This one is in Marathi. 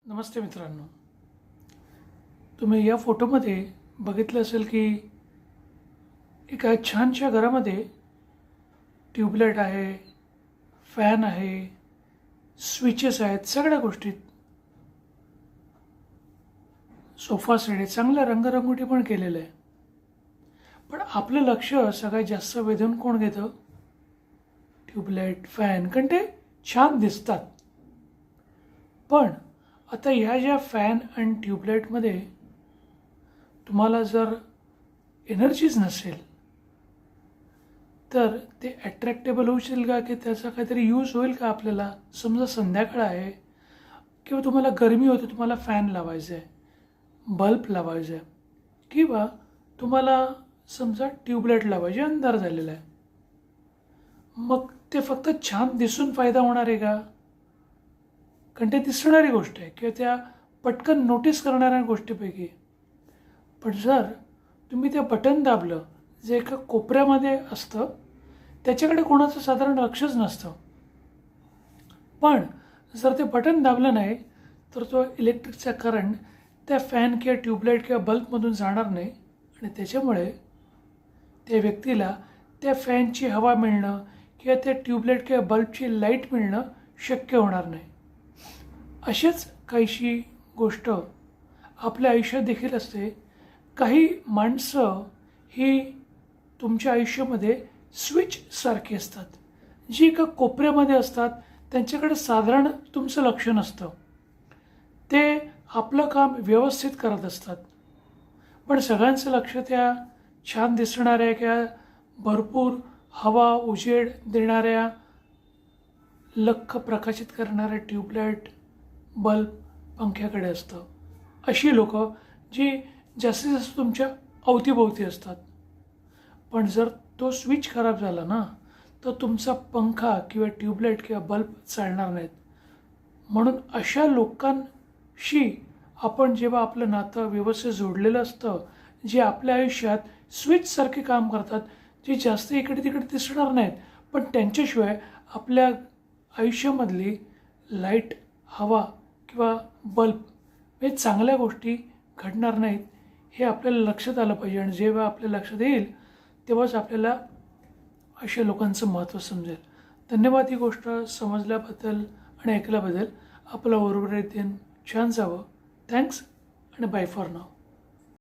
नमस्ते मित्रांनो, तुम्ही या फोटोमध्ये बघितलं असेल की एका छानशा घरामध्ये ट्यूबलाईट आहे, फॅन आहे, स्विचेस आहेत, सगळ्या गोष्टी, सोफा सेट आहे, चांगलं रंगरंगोटी पण केलेलं आहे. पण आपलं लक्ष सगळ्यात जास्त वेधून कोण घेतं? ट्यूबलाईट, फॅन, कारण ते छान दिसतात. पण आता ह्या ज्या फॅन आणि ट्यूबलाईटमध्ये तुम्हाला जर एनर्जीच नसेल तर ते अट्रॅक्टेबल होऊ शकेल का, की त्याचा काहीतरी यूज होईल का आपल्याला? समजा संध्याकाळ आहे किंवा तुम्हाला गरमी होते, तुम्हाला फॅन लावायचा आहे, बल्ब लावायचा आहे, किंवा तुम्हाला समजा ट्यूबलाईट लावायची, अंधार झालेला आहे, मग ते फक्त छान दिसून फायदा होणार आहे का? कारण ते दिसणारी गोष्ट आहे किंवा त्या पटकन नोटीस करणाऱ्या गोष्टीपैकी. पण जर तुम्ही ते बटन दाबलं, जे एका कोपऱ्यामध्ये असतं, त्याच्याकडे कोणाचं साधारण लक्षच नसतं, पण जर ते बटन दाबलं नाही तर तो इलेक्ट्रिकचा करंट त्या फॅन किंवा ट्यूबलाईट किंवा बल्बमधून जाणार नाही आणि त्याच्यामुळे त्या व्यक्तीला त्या फॅनची हवा मिळणं किंवा त्या ट्यूबलाईट किंवा बल्बची लाईट मिळणं शक्य होणार नाही. अशीच काहीशी गोष्ट आपल्या आयुष्यात देखील असते. काही माणसं ही तुमच्या आयुष्यामध्ये स्विचसारखी असतात, जी एका कोपऱ्यामध्ये असतात, त्यांच्याकडे साधारण तुमचं लक्ष नसतं, ते आपलं काम व्यवस्थित करत असतात, पण सगळ्यांचं लक्ष त्या छान दिसणाऱ्या किंवा भरपूर हवा उजेड देणाऱ्या, लख्ख प्रकाशित करणाऱ्या ट्यूबलाईट, बल्ब, पंख्याकडे असतं. अशी लोक जी जास्तीत जास्त तुमच्या अवतीभोवती असतात. पण जर तो स्विच खराब झाला ना, तर तुमचा पंखा किंवा ट्यूबलाईट किंवा बल्ब चालणार नाहीत. म्हणून अशा लोकांशी आपण जेव्हा आपलं नातं व्यवस्थित जोडलेलं असतं, जे आपल्या आयुष्यात स्विचसारखे काम करतात, जे जास्त इकडे तिकडे दिसणार नाहीत, पण त्यांच्याशिवाय आपल्या आयुष्यामधली लाईट, हवा किंवा बल्ब हे चांगल्या गोष्टी घडणार नाहीत, हे आपल्याला लक्षात आलं पाहिजे. आणि जेव्हा आपल्या लक्षात येईल तेव्हाच आपल्याला अशा लोकांचं महत्त्व समजेल. धन्यवाद ही गोष्ट समजल्याबद्दल आणि ऐकल्याबद्दल. आपला उर्वरित दिन छान जावं. थँक्स आणि बाय फॉर नाव.